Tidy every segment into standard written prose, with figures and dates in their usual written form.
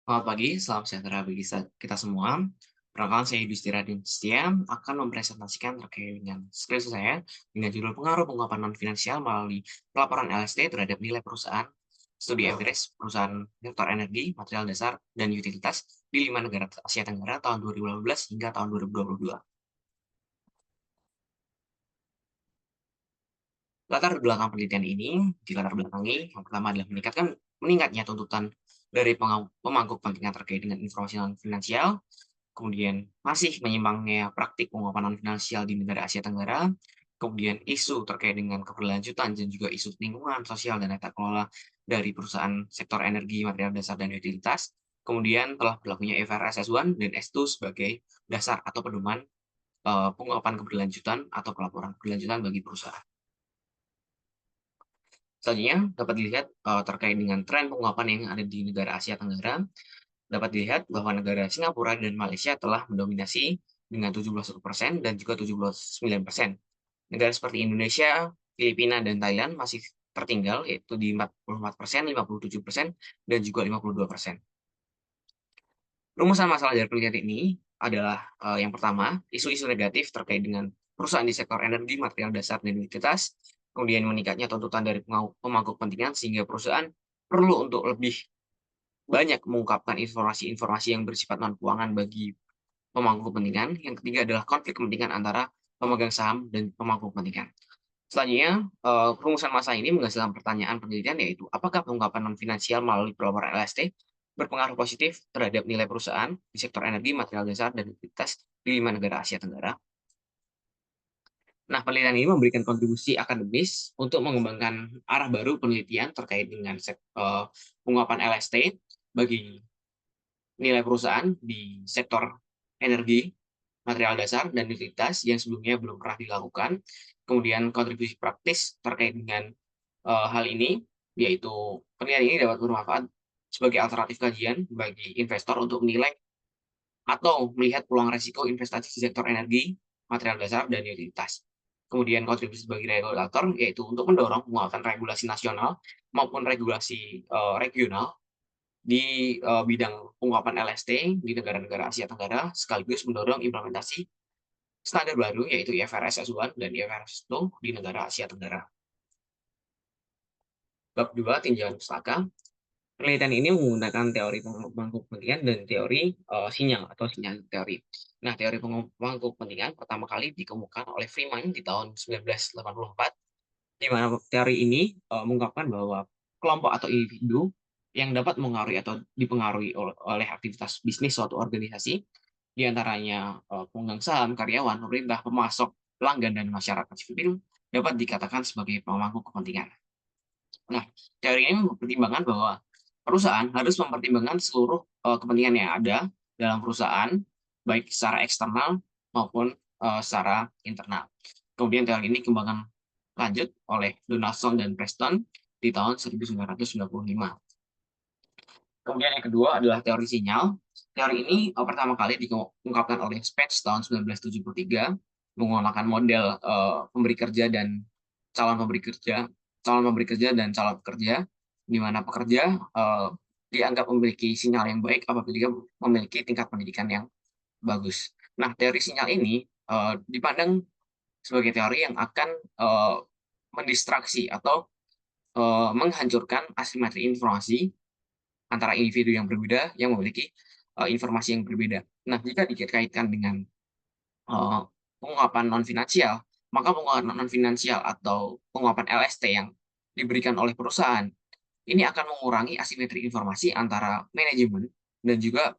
Selamat pagi, salam sejahtera bagi kita semua. Perkenalkan saya Yudhistira Dinastia akan mempresentasikan terkait dengan skripsi saya dengan judul pengaruh pengungkapan non-finansial melalui pelaporan LST terhadap nilai perusahaan studi empiris perusahaan sektor energi, material dasar, dan utilitas di 5 negara Asia Tenggara tahun 2018 hingga tahun 2022. Latar belakang penelitian ini dilatar belakangi yang pertama adalah meningkatnya tuntutan dari pemangku kepentingan terkait dengan informasi non-finansial. Kemudian masih menyimpangnya praktik penguapan non-finansial di negara Asia Tenggara, kemudian isu terkait dengan keberlanjutan dan juga isu lingkungan, sosial, dan tata kelola dari perusahaan sektor energi, material dasar, dan utilitas, kemudian telah berlakunya IFRS S1 dan S2 sebagai dasar atau pedoman penguapan keberlanjutan atau pelaporan keberlanjutan bagi perusahaan. Selanjutnya dapat dilihat terkait dengan tren penguapan yang ada di negara Asia Tenggara. Dapat dilihat bahwa negara Singapura dan Malaysia telah mendominasi dengan 71% dan juga 79%. Negara seperti Indonesia, Filipina, dan Thailand masih tertinggal, yaitu di 44%, 57%, dan juga 52%. Rumusan masalah dari penelitian ini adalah yang pertama, isu-isu negatif terkait dengan perusahaan di sektor energi, material dasar, dan utilitas, kemudian meningkatnya tuntutan dari pemangku kepentingan sehingga perusahaan perlu untuk lebih banyak mengungkapkan informasi-informasi yang bersifat non-keuangan bagi pemangku kepentingan. Yang ketiga adalah konflik kepentingan antara pemegang saham dan pemangku kepentingan. Selanjutnya, rumusan masalah ini menghasilkan pertanyaan penelitian yaitu, apakah pengungkapan non-finansial melalui pelaporan LST berpengaruh positif terhadap nilai perusahaan di sektor energi, material dasar, dan utilitas di 5 negara Asia Tenggara? Nah, penelitian ini memberikan kontribusi akademis untuk mengembangkan arah baru penelitian terkait dengan pengungkapan LST bagi nilai perusahaan di sektor energi, material dasar, dan utilitas yang sebelumnya belum pernah dilakukan. Kemudian kontribusi praktis terkait dengan hal ini, yaitu penilaian ini dapat bermanfaat sebagai alternatif kajian bagi investor untuk menilai atau melihat peluang resiko investasi di sektor energi, material dasar, dan utilitas. Kemudian kontribusi bagi regulator, yaitu untuk mendorong penguatan regulasi nasional maupun regulasi regional di bidang pengungkapan LST di negara-negara Asia Tenggara, sekaligus mendorong implementasi standar baru yaitu IFRS S1 dan IFRS 2 di negara Asia Tenggara. Bab 2, tinjauan pustaka. Penelitian ini menggunakan teori pemangku kepentingan dan teori sinyal atau sinyal teori. Nah, teori pemangku kepentingan pertama kali dikemukakan oleh Freeman di tahun 1984, di mana teori ini mengungkapkan bahwa kelompok atau individu yang dapat mengaruhi atau dipengaruhi oleh aktivitas bisnis suatu organisasi, di antaranya pemegang saham, karyawan, pemerintah, pemasok, pelanggan, dan masyarakat sipil, dapat dikatakan sebagai pemangku kepentingan. Nah, teori ini mempertimbangkan bahwa perusahaan harus mempertimbangkan seluruh kepentingan yang ada dalam perusahaan, baik secara eksternal maupun secara internal. Kemudian teori ini dikembangkan lanjut oleh Donaldson dan Preston di tahun 1995. Kemudian yang kedua adalah teori sinyal. Teori ini pertama kali diungkapkan oleh Spence tahun 1973 menggunakan model pemberi kerja dan calon pemberi kerja, calon pemberi kerja dan calon pekerja, di mana pekerja dianggap memiliki sinyal yang baik apabila memiliki tingkat pendidikan yang bagus. Nah, teori sinyal ini dipandang sebagai teori yang akan mendistraksi atau menghancurkan asimetri informasi antara individu yang berbeda yang memiliki informasi yang berbeda. Nah, jika dikaitkan dengan eee, pengungkapan non-finansial, maka pengungkapan non-finansial atau pengungkapan LST yang diberikan oleh perusahaan, ini akan mengurangi asimetri informasi antara manajemen dan juga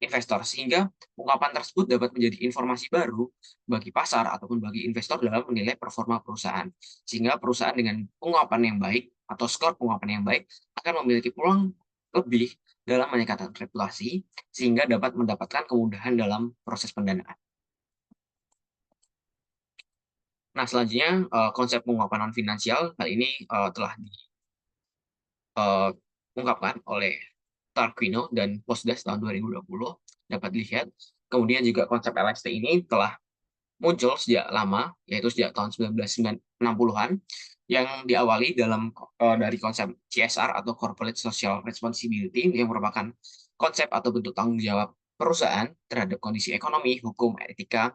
investor, sehingga pengungkapan tersebut dapat menjadi informasi baru bagi pasar ataupun bagi investor dalam menilai performa perusahaan. Sehingga perusahaan dengan pengungkapan yang baik atau skor pengungkapan yang baik akan memiliki peluang lebih dalam meningkatkan reputasi, sehingga dapat mendapatkan kemudahan dalam proses pendanaan. Nah, selanjutnya konsep penguapan non finansial hal ini telah diungkapkan oleh Tarquino dan Posdas tahun 2020 dapat dilihat. Kemudian juga konsep LST ini telah muncul sejak lama, yaitu sejak tahun 1960-an, yang diawali dari konsep CSR atau Corporate Social Responsibility yang merupakan konsep atau bentuk tanggung jawab perusahaan terhadap kondisi ekonomi, hukum, etika,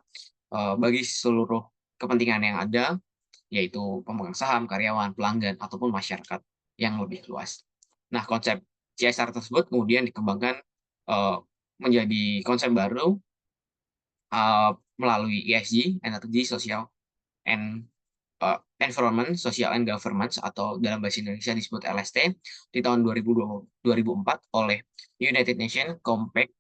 bagi seluruh kepentingan yang ada, yaitu pemegang saham, karyawan, pelanggan, ataupun masyarakat yang lebih luas. Nah, konsep CSR tersebut kemudian dikembangkan eee, menjadi konsep baru melalui ESG, energi, sosial, and environment, social and governance, atau dalam bahasa Indonesia disebut LST di tahun 2004 oleh United Nations Compact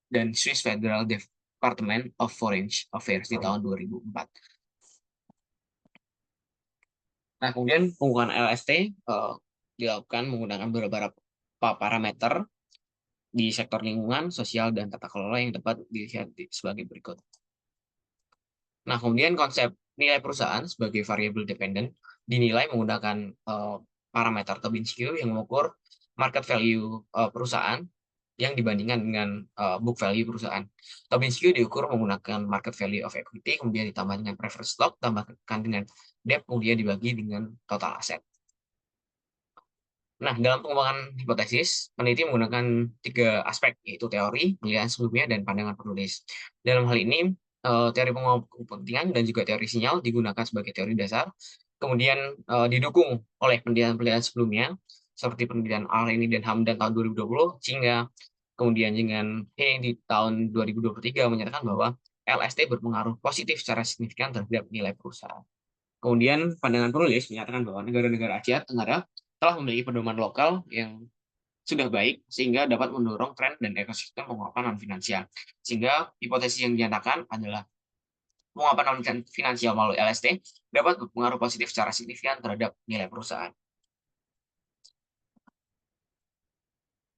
dan Swiss Federal Department of Foreign Affairs di tahun 2004. Nah, kemudian pengukuran LST dilakukan menggunakan beberapa parameter di sektor lingkungan, sosial, dan tata kelola yang dapat dilihat sebagai berikut. Nah, kemudian konsep nilai perusahaan sebagai variable dependent dinilai menggunakan parameter Tobin-Skew yang mengukur market value perusahaan yang dibandingkan dengan book value perusahaan. Tobin-Skew diukur menggunakan market value of equity, kemudian ditambah dengan preferred stock, tambahkan dengan debt, kemudian dibagi dengan total aset. Nah, dalam pengembangan hipotesis, peneliti menggunakan 3 aspek, yaitu teori, penilaian sebelumnya, dan pandangan penulis. Dalam hal ini, teori kepentingan dan juga teori sinyal digunakan sebagai teori dasar, kemudian didukung oleh penelitian-penelitian sebelumnya, seperti penelitian Al-Aini dan Hamdan tahun 2020, sehingga kemudian dengan He di tahun 2023 menyatakan bahwa LST berpengaruh positif secara signifikan terhadap nilai perusahaan. Kemudian pandangan penulis menyatakan bahwa negara-negara Asia Tenggara telah memiliki pedoman lokal yang sudah baik sehingga dapat mendorong tren dan ekosistem penguapan non-finansial. Sehingga hipotesis yang dinyatakan adalah penguapan non-finansial melalui LST dapat berpengaruh positif secara signifikan terhadap nilai perusahaan.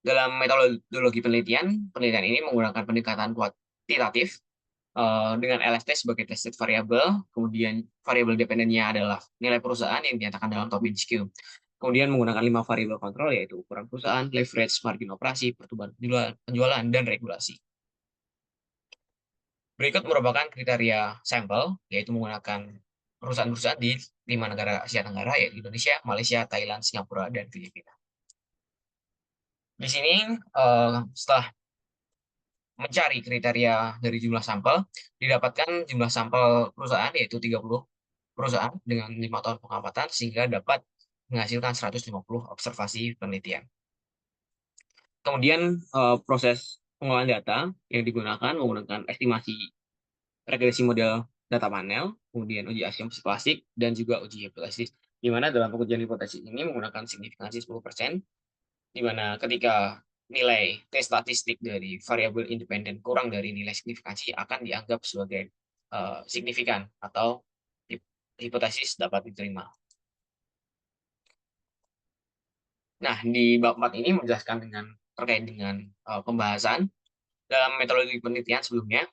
Dalam metodologi penelitian ini menggunakan pendekatan kuantitatif dengan LST sebagai tested variable, kemudian variabel dependennya adalah nilai perusahaan yang dinyatakan dalam Tobin-Skew. Kemudian menggunakan 5 variabel kontrol, yaitu ukuran perusahaan, leverage, margin operasi, pertumbuhan penjualan, dan regulasi. Berikut merupakan kriteria sampel, yaitu menggunakan perusahaan-perusahaan di 5 negara Asia Tenggara, yaitu Indonesia, Malaysia, Thailand, Singapura, dan Filipina. Di sini, setelah mencari kriteria dari jumlah sampel, didapatkan jumlah sampel perusahaan, yaitu 30 perusahaan dengan 5 tahun pengamatan, sehingga dapat menghasilkan 150 observasi penelitian. Kemudian proses pengolahan data yang digunakan menggunakan estimasi regresi model data panel, kemudian uji asumsi klasik, dan juga uji hipotesis. Di mana dalam pengujian hipotesis ini menggunakan signifikansi 10%, di mana ketika nilai T statistik dari variabel independen kurang dari nilai signifikansi akan dianggap sebagai signifikan atau hipotesis dapat diterima. Nah, di bab 4 ini menjelaskan terkait dengan pembahasan dalam metodologi penelitian sebelumnya.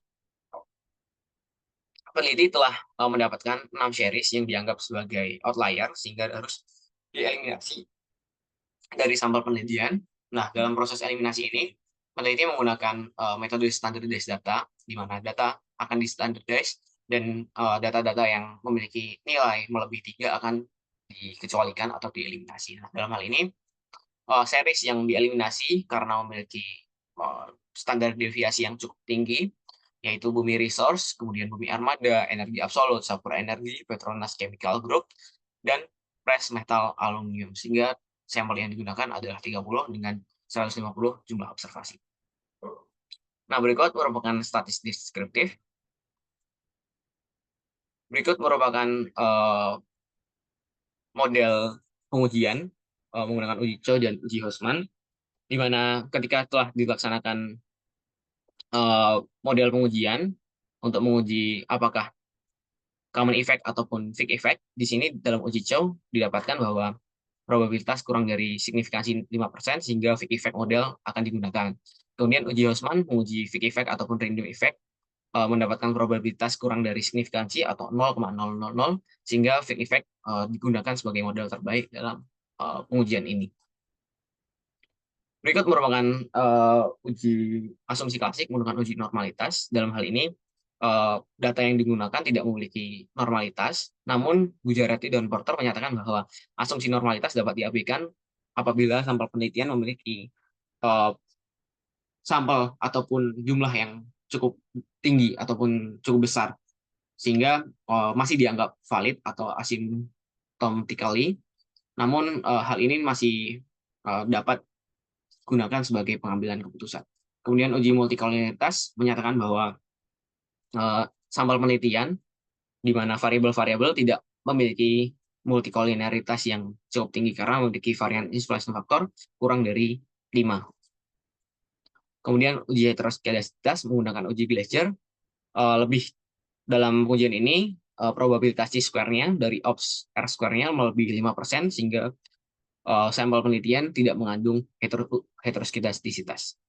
Peneliti telah mendapatkan 6 series yang dianggap sebagai outlier sehingga harus dieliminasi dari sampel penelitian. Nah, dalam proses eliminasi ini, peneliti menggunakan metode standardized data, di mana data akan di-standardize dan data-data yang memiliki nilai melebihi 3 akan dikecualikan atau dieliminasi. Nah, dalam hal ini, series yang dieliminasi karena memiliki standar deviasi yang cukup tinggi, yaitu Bumi Resource, kemudian Bumi Armada, Energi Absolut, Sapura Energi, Petronas Chemical Group, dan Press Metal Aluminium. Sehingga sampel yang digunakan adalah 30 dengan 150 jumlah observasi. Nah, berikut merupakan statistik deskriptif. Berikut merupakan model pengujian menggunakan uji Cho dan uji Houseman, di mana ketika telah dilaksanakan model pengujian untuk menguji apakah common effect ataupun fake effect, di sini dalam uji Cho didapatkan bahwa probabilitas kurang dari signifikansi 5% sehingga fake effect model akan digunakan. Kemudian uji Houseman menguji fake effect ataupun random effect mendapatkan probabilitas kurang dari signifikansi atau 0,000 sehingga fake effect digunakan sebagai model terbaik dalam pengujian ini. Berikut merupakan uji asumsi klasik menggunakan uji normalitas. Dalam hal ini, data yang digunakan tidak memiliki normalitas, namun Gujarati dan Porter menyatakan bahwa asumsi normalitas dapat diabaikan apabila sampel penelitian memiliki sampel ataupun jumlah yang cukup tinggi ataupun cukup besar, sehingga masih dianggap valid atau asymptomatically. Namun hal ini masih dapat gunakan sebagai pengambilan keputusan. Kemudian uji multikolinialitas menyatakan bahwa sampel penelitian di mana variabel-variabel tidak memiliki multikolinialitas yang cukup tinggi karena memiliki varian influence faktor kurang dari 5. Kemudian uji heteroskedasitas menggunakan uji Gleiser, lebih dalam ujian ini probabilitas chi-square-nya dari ops R-square-nya melebihi 5%, sehingga sampel penelitian tidak mengandung heteroskedastisitas.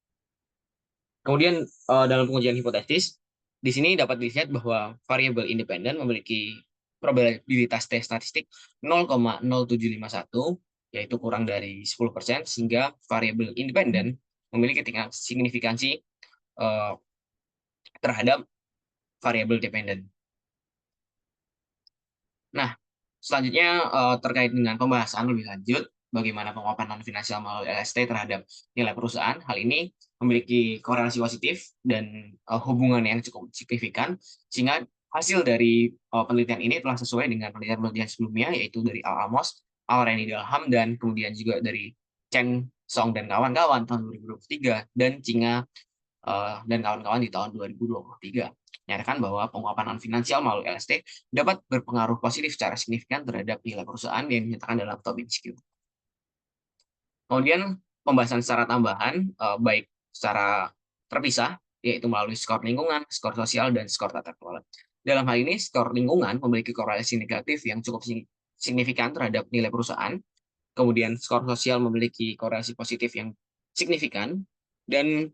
Kemudian dalam pengujian hipotesis, di sini dapat dilihat bahwa variabel independen memiliki probabilitas T statistik 0,0751, yaitu kurang dari 10%, sehingga variabel independen memiliki tingkat signifikansi terhadap variabel dependen. Nah, selanjutnya terkait dengan pembahasan lebih lanjut, bagaimana penguapan non-finansial melalui LST terhadap nilai perusahaan. Hal ini memiliki korelasi positif dan hubungan yang cukup signifikan, sehingga hasil dari penelitian ini telah sesuai dengan penelitian-penelitian sebelumnya, yaitu dari Al Amos, Al Reni Dalham, dan kemudian juga dari Chen Song dan kawan-kawan tahun 2023, dan Cinga dan kawan-kawan di tahun 2023. Menyatakan bahwa penguapan non-finansial melalui LST dapat berpengaruh positif secara signifikan terhadap nilai perusahaan yang dinyatakan dalam Tobin Skill. Kemudian pembahasan secara tambahan, baik secara terpisah, yaitu melalui skor lingkungan, skor sosial, dan skor tata kelola. Dalam hal ini, skor lingkungan memiliki korelasi negatif yang cukup signifikan terhadap nilai perusahaan. Kemudian skor sosial memiliki korelasi positif yang signifikan, dan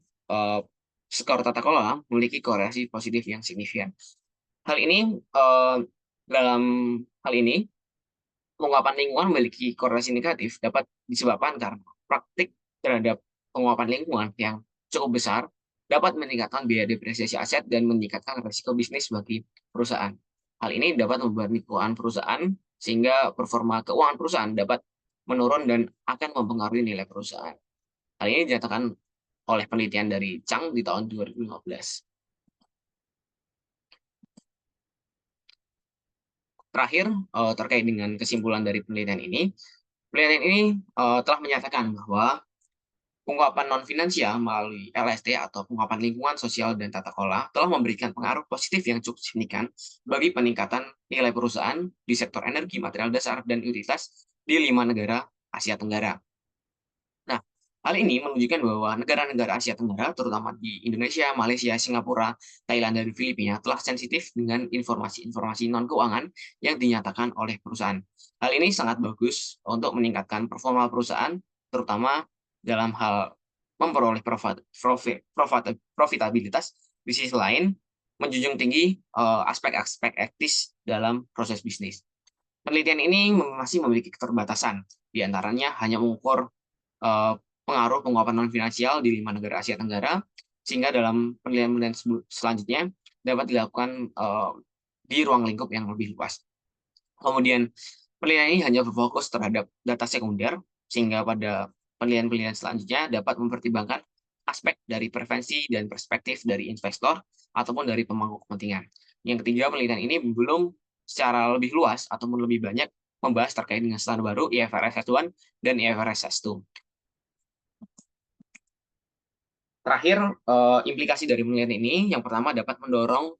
skor tata kelola memiliki korelasi positif yang signifikan. Hal ini dalam hal ini penguapan lingkungan memiliki korelasi negatif dapat disebabkan karena praktik terhadap penguapan lingkungan yang cukup besar dapat meningkatkan biaya depresiasi aset dan meningkatkan risiko bisnis bagi perusahaan. Hal ini dapat membebani keuangan perusahaan sehingga performa keuangan perusahaan dapat menurun dan akan mempengaruhi nilai perusahaan. Hal ini dinyatakan oleh penelitian dari Chang di tahun 2015. Terakhir, terkait dengan kesimpulan dari penelitian ini telah menyatakan bahwa penguapan non-finansial melalui LST atau penguapan lingkungan sosial dan tata kelola telah memberikan pengaruh positif yang cukup signifikan bagi peningkatan nilai perusahaan di sektor energi, material dasar, dan utilitas di 5 negara Asia Tenggara. Nah, hal ini menunjukkan bahwa negara-negara Asia Tenggara, terutama di Indonesia, Malaysia, Singapura, Thailand, dan Filipina, telah sensitif dengan informasi-informasi non-keuangan yang dinyatakan oleh perusahaan. Hal ini sangat bagus untuk meningkatkan performa perusahaan, terutama dalam hal memperoleh profitabilitas. Di sisi lain, menjunjung tinggi aspek-aspek etis dalam proses bisnis. Penelitian ini masih memiliki keterbatasan, di antaranya hanya mengukur pengaruh penguapan non-finansial di 5 negara Asia Tenggara, sehingga dalam penelitian selanjutnya dapat dilakukan di ruang lingkup yang lebih luas. Kemudian penelitian ini hanya berfokus terhadap data sekunder, sehingga pada penelitian-penelitian selanjutnya dapat mempertimbangkan aspek dari preferensi dan perspektif dari investor ataupun dari pemangku kepentingan. Yang ketiga, penelitian ini belum secara lebih luas ataupun lebih banyak membahas terkait dengan standar baru IFRS S1 dan IFRS S2. Terakhir, implikasi dari penelitian ini, yang pertama dapat mendorong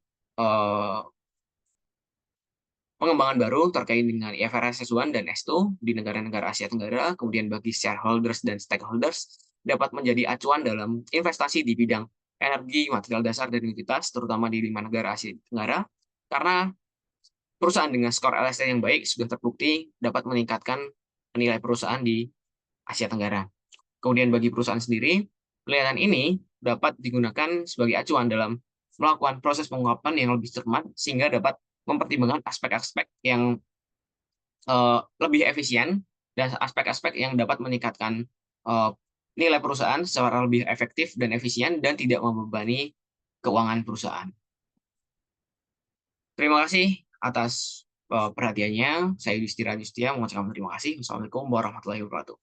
pengembangan baru terkait dengan IFRS S1 dan S2 di negara-negara Asia Tenggara. Kemudian bagi shareholders dan stakeholders dapat menjadi acuan dalam investasi di bidang energi, material dasar, dan utilitas, terutama di 5 negara Asia Tenggara, karena perusahaan dengan skor LST yang baik sudah terbukti dapat meningkatkan nilai perusahaan di Asia Tenggara. Kemudian bagi perusahaan sendiri, penelitian ini dapat digunakan sebagai acuan dalam melakukan proses penguapan yang lebih cermat, sehingga dapat mempertimbangkan aspek-aspek yang lebih efisien dan aspek-aspek yang dapat meningkatkan nilai perusahaan secara lebih efektif dan efisien dan tidak membebani keuangan perusahaan. Terima kasih atas perhatiannya. Saya Yudhistira Justia mengucapkan terima kasih. Wassalamualaikum warahmatullahi wabarakatuh.